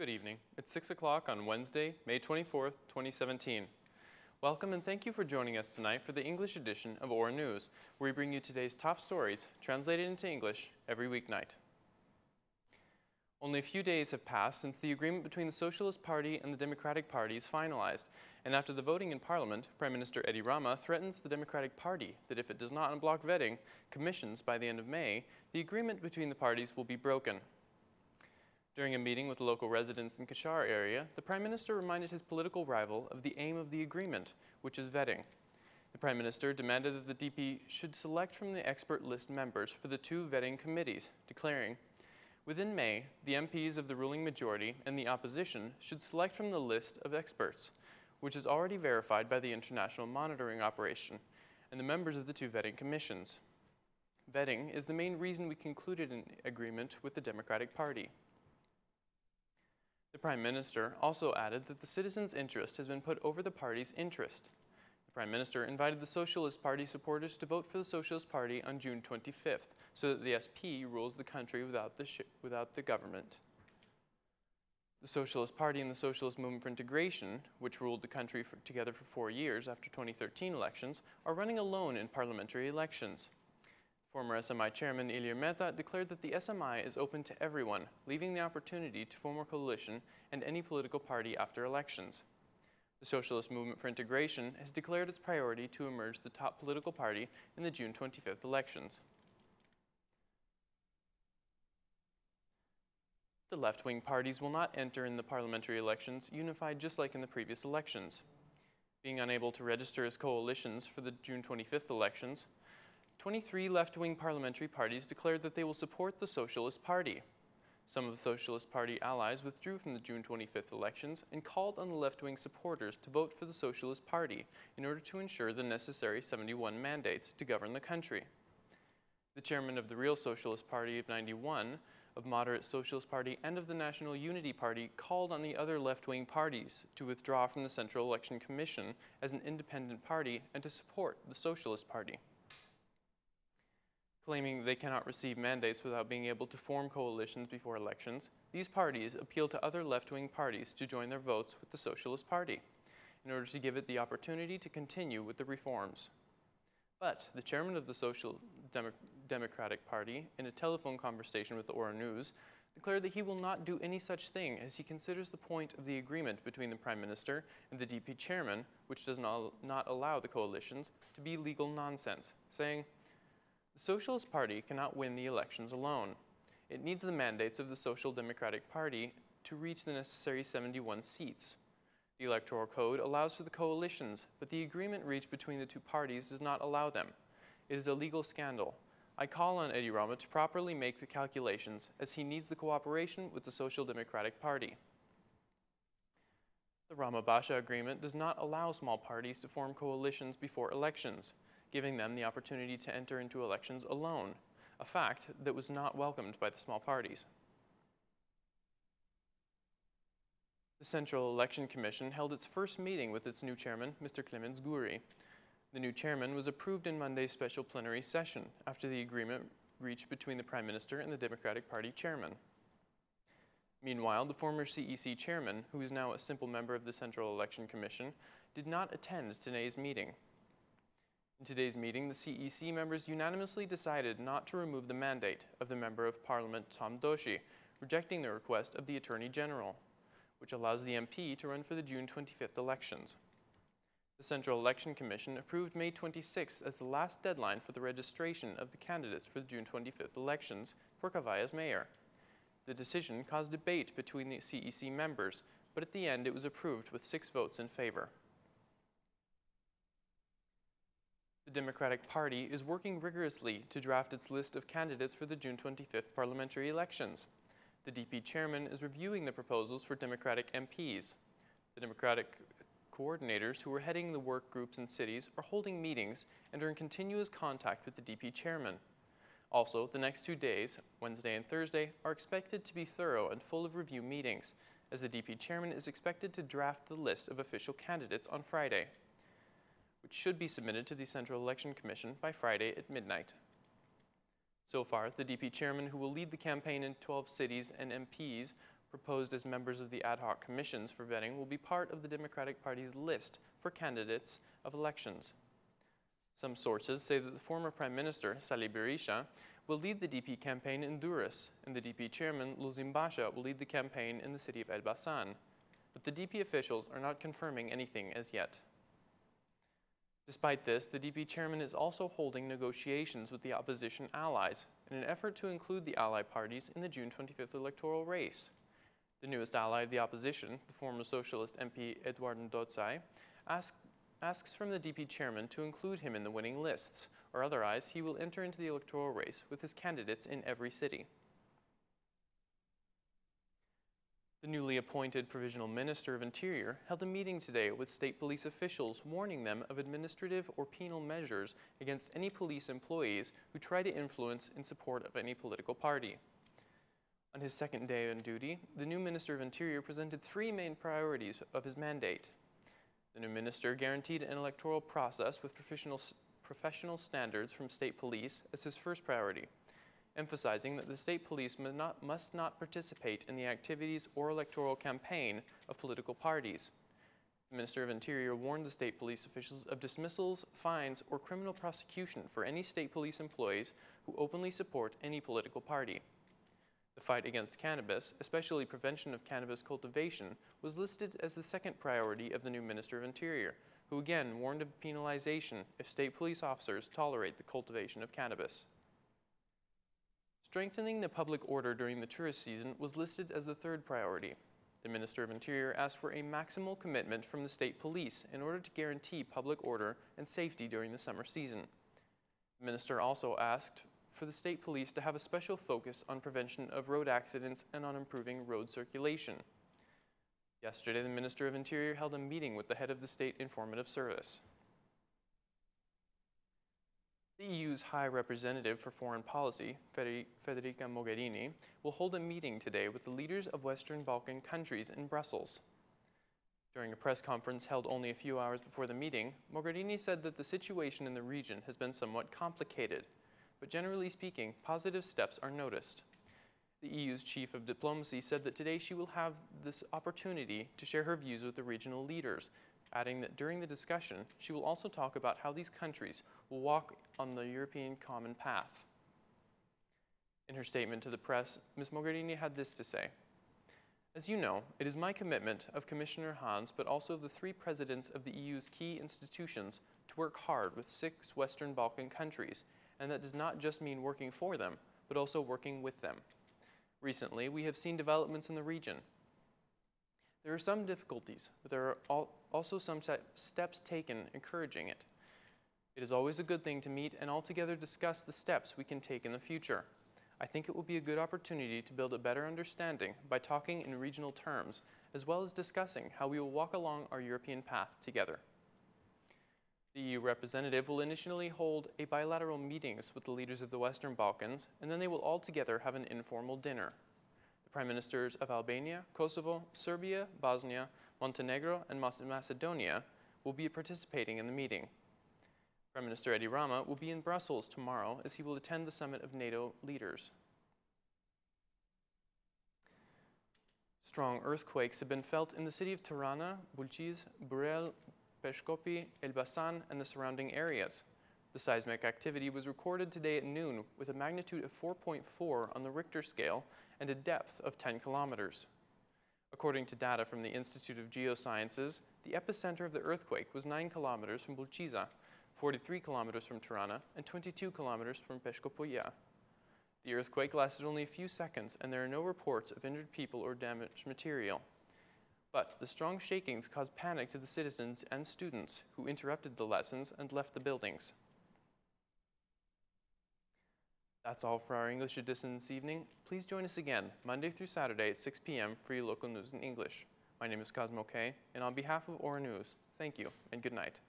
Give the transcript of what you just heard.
Good evening. It's 6 o'clock on Wednesday, May 24th, 2017. Welcome and thank you for joining us tonight for the English edition of OR News, where we bring you today's top stories, translated into English, every weeknight. Only a few days have passed since the agreement between the Socialist Party and the Democratic Party is finalized, and after the voting in Parliament, Prime Minister Edi Rama threatens the Democratic Party that if it does not unblock vetting commissions by the end of May, the agreement between the parties will be broken. During a meeting with local residents in Kashar area, the Prime Minister reminded his political rival of the aim of the agreement, which is vetting. The Prime Minister demanded that the DP should select from the expert list members for the two vetting committees, declaring, "Within May, the MPs of the ruling majority and the opposition should select from the list of experts, which is already verified by the International Monitoring Operation and the members of the two vetting commissions. Vetting is the main reason we concluded an agreement with the Democratic Party." The Prime Minister also added that the citizens' interest has been put over the party's interest. The Prime Minister invited the Socialist Party supporters to vote for the Socialist Party on June 25th, so that the SP rules the country without the government. The Socialist Party and the Socialist Movement for Integration, which ruled the country together for 4 years after 2013 elections, are running alone in parliamentary elections. Former SMI Chairman Ilir Mehta declared that the SMI is open to everyone, leaving the opportunity to form a coalition and any political party after elections. The Socialist Movement for Integration has declared its priority to emerge the top political party in the June 25th elections. The left-wing parties will not enter in the parliamentary elections unified just like in the previous elections. Being unable to register as coalitions for the June 25th elections, 23 left-wing parliamentary parties declared that they will support the Socialist Party. Some of the Socialist Party allies withdrew from the June 25th elections and called on the left-wing supporters to vote for the Socialist Party in order to ensure the necessary 71 mandates to govern the country. The chairman of the Real Socialist Party of 91, of Moderate Socialist Party, and of the National Unity Party called on the other left-wing parties to withdraw from the Central Election Commission as an independent party and to support the Socialist Party. Claiming they cannot receive mandates without being able to form coalitions before elections, these parties appeal to other left-wing parties to join their votes with the Socialist Party in order to give it the opportunity to continue with the reforms. But the chairman of the Social Democratic Party, in a telephone conversation with the OR News, declared that he will not do any such thing as he considers the point of the agreement between the Prime Minister and the DP chairman, which does not allow the coalitions, to be legal nonsense, saying, "The Socialist Party cannot win the elections alone. It needs the mandates of the Social Democratic Party to reach the necessary 71 seats. The Electoral Code allows for the coalitions, but the agreement reached between the two parties does not allow them. It is a legal scandal. I call on Edi Rama to properly make the calculations, as he needs the cooperation with the Social Democratic Party." The Rama-Basha agreement does not allow small parties to form coalitions before elections, giving them the opportunity to enter into elections alone, a fact that was not welcomed by the small parties. The Central Election Commission held its first meeting with its new chairman, Mr. Clemens Guri. The new chairman was approved in Monday's special plenary session after the agreement reached between the Prime Minister and the Democratic Party chairman. Meanwhile, the former CEC chairman, who is now a simple member of the Central Election Commission, did not attend today's meeting. In today's meeting, the CEC members unanimously decided not to remove the mandate of the Member of Parliament Tom Doshi, rejecting the request of the Attorney General, which allows the MP to run for the June 25th elections. The Central Election Commission approved May 26th as the last deadline for the registration of the candidates for the June 25th elections for Kavai as mayor. The decision caused debate between the CEC members, but at the end it was approved with 6 votes in favor. The Democratic Party is working rigorously to draft its list of candidates for the June 25th parliamentary elections. The DP chairman is reviewing the proposals for Democratic MPs. The Democratic coordinators who are heading the work groups in cities are holding meetings and are in continuous contact with the DP chairman. Also, the next 2 days, Wednesday and Thursday, are expected to be thorough and full of review meetings, as the DP chairman is expected to draft the list of official candidates on Friday, which should be submitted to the Central Election Commission by Friday at midnight. So far, the DP chairman, who will lead the campaign in 12 cities, and MPs proposed as members of the ad hoc commissions for vetting, will be part of the Democratic Party's list for candidates of elections. Some sources say that the former Prime Minister, Sali Berisha, will lead the DP campaign in Durrës, and the DP chairman, Luzim Basha, will lead the campaign in the city of Elbasan. But the DP officials are not confirming anything as yet. Despite this, the DP chairman is also holding negotiations with the opposition allies in an effort to include the ally parties in the June 25th electoral race. The newest ally of the opposition, the former socialist MP Eduard Ndotsai, asks from the DP chairman to include him in the winning lists, or otherwise he will enter into the electoral race with his candidates in every city. The newly appointed Provisional Minister of Interior held a meeting today with state police officials warning them of administrative or penal measures against any police employees who try to influence in support of any political party. On his second day on duty, the new Minister of Interior presented three main priorities of his mandate. The new minister guaranteed an electoral process with professional standards from state police as his first priority, emphasizing that the state police must not participate in the activities or electoral campaign of political parties. The Minister of Interior warned the state police officials of dismissals, fines, or criminal prosecution for any state police employees who openly support any political party. The fight against cannabis, especially prevention of cannabis cultivation, was listed as the second priority of the new Minister of Interior, who again warned of penalization if state police officers tolerate the cultivation of cannabis. Strengthening the public order during the tourist season was listed as the third priority. The Minister of Interior asked for a maximal commitment from the state police in order to guarantee public order and safety during the summer season. The minister also asked for the state police to have a special focus on prevention of road accidents and on improving road circulation. Yesterday, the Minister of Interior held a meeting with the head of the State Informative Service. The EU's High Representative for Foreign Policy, Federica Mogherini, will hold a meeting today with the leaders of Western Balkan countries in Brussels. During a press conference held only a few hours before the meeting, Mogherini said that the situation in the region has been somewhat complicated, but generally speaking, positive steps are noticed. The EU's chief of diplomacy said that today she will have this opportunity to share her views with the regional leaders, adding that during the discussion, she will also talk about how these countries will walk on the European common path. In her statement to the press, Ms. Mogherini had this to say: "As you know, it is my commitment of Commissioner Hahn's, but also of the three presidents of the EU's key institutions, to work hard with 6 Western Balkan countries, and that does not just mean working for them, but also working with them. Recently, we have seen developments in the region. There are some difficulties, but there are also some steps taken encouraging it. It is always a good thing to meet and altogether discuss the steps we can take in the future. I think it will be a good opportunity to build a better understanding by talking in regional terms, as well as discussing how we will walk along our European path together." The EU representative will initially hold a bilateral meetings with the leaders of the Western Balkans, and then they will all together have an informal dinner. The Prime Ministers of Albania, Kosovo, Serbia, Bosnia, Montenegro, and Macedonia will be participating in the meeting. Prime Minister Edi Rama will be in Brussels tomorrow as he will attend the summit of NATO leaders. Strong earthquakes have been felt in the city of Tirana, Bulqiz, Burel, Peshkopi, Elbasan, and the surrounding areas. The seismic activity was recorded today at noon with a magnitude of 4.4 on the Richter scale and a depth of 10 kilometers. According to data from the Institute of Geosciences, the epicenter of the earthquake was 9 kilometers from Bulqiza, 43 kilometers from Tirana, and 22 kilometers from Peshkopoya. The earthquake lasted only a few seconds, and there are no reports of injured people or damaged material. But the strong shakings caused panic to the citizens and students who interrupted the lessons and left the buildings. That's all for our English edition this evening. Please join us again Monday through Saturday at 6 p.m. for your local news in English. My name is Cosmo K, and on behalf of Aura News, thank you and good night.